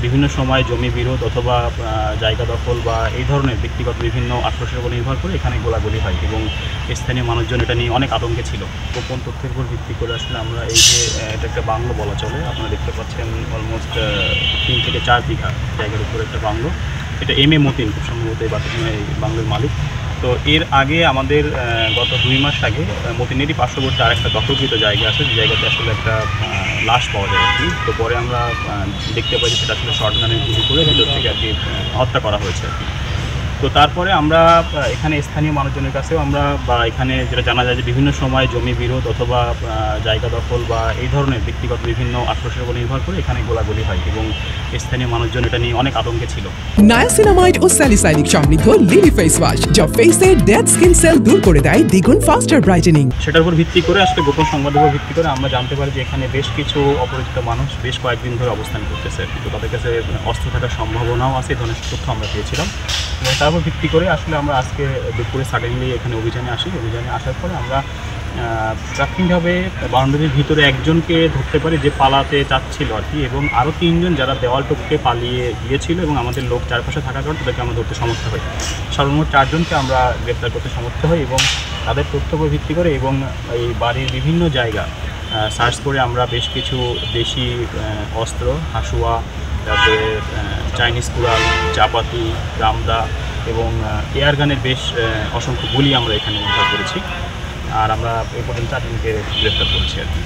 বিভিন্ন সময় জমি বিরোধ অথবা জায়গা দখল বা এই ধরনের ব্যক্তিগত বিভিন্ন আক্রোশের উপর নির্ভর করে এখানে গোলাগুলি হয় এবং স্থানীয় মানুষজন এটা নিয়ে অনেক আতঙ্কে ছিল। গোপন তথ্যের উপর ভিত্তি করে আসলে আমরা এই যে এটা একটা বাংলো বলা চলে, আপনারা দেখতে পাচ্ছেন অলমোস্ট 3 থেকে 4 বিঘা জায়গার উপর একটা বাংলো। এটা এম.এ. মতিন খুব সম্ভবত এই বাংলোর মালিক। তো এর আগে আমাদের গত 2 মাস আগে মতিনেরই পার্শ্ববর্তী আর একটা দখলকৃত জায়গা আছে, যে জায়গাতে আসলে একটা লাশ পাওয়া যায় আর কি। তো পরে আমরা দেখতে পাই সেটা আসলে শর্টগানের গুলি করে ভিতর থেকে আর কি হত্যা করা হয়েছে আর কি। তো তারপরে আমরা এখানে স্থানীয় মানুষজনের কাছেও আমরা বা এখানে যেটা জানা যায় যে বিভিন্ন সময় জমি বিরোধ অথবা জায়গা দখল বা এই ধরনের ব্যক্তিগত বিভিন্ন আক্রোশের উপর নির্ভর করে এখানে গোলাগুলি হয় এবং স্থানীয় মানুষজন এটা নিয়ে অনেক আতঙ্কে ছিল। নায়াসিনামাইড ও স্যালিসাইলিক সমৃদ্ধ লিলি ফেস ওয়াশ যা ফেসের ডেড স্কিন সেল দূর করে দেয় দ্বিগুণ ফাস্টার ব্রাইটেনিং। সেটার উপর ভিত্তি করে আসলে গোপন সংবাদের উপর ভিত্তি করে আমরা জানতে পারি যে এখানে বেশ কিছু অপরিচিত মানুষ বেশ কয়েকদিন ধরে অবস্থান করতেছে, কিন্তু তাদের কাছে অস্ত্র থাকার সম্ভাবনাও আছে, এই ধরনের তথ্য আমরা পেয়েছিলাম। এবং তার উপর ভিত্তি করে আসলে আমরা আজকে দুপুরে সাডেনলি এখানে অভিযানে আসি। অভিযানে আসার পরে আমরা প্রাথমিকভাবে বাউন্ডারির ভিতরে একজনকে ধরতে পারি যে পালাতে চাচ্ছিল আর কি, এবং আরও 3 জন যারা দেওয়াল টপকে পালিয়ে গিয়েছিল এবং আমাদের লোক চারপাশে থাকার কারণে তাদেরকে আমরা ধরতে সমর্থ হই। সর্বমোট 4 জনকে আমরা গ্রেপ্তার করতে সমর্থ হই এবং তাদের তথ্যের উপর ভিত্তি করে এবং এই বাড়ির বিভিন্ন জায়গা সার্চ করে আমরা বেশ কিছু দেশি অস্ত্র, হাসুয়া, তারপরে চাইনিজ কুড়াল, চাপাতি, রামদা এবং এয়ারগানের বেশ অসংখ্য গুলি আমরা এখানে উদ্ধার করেছি। আর আমরা এই পর্যন্ত 4 জনকে গ্রেপ্তার করেছি আর কি।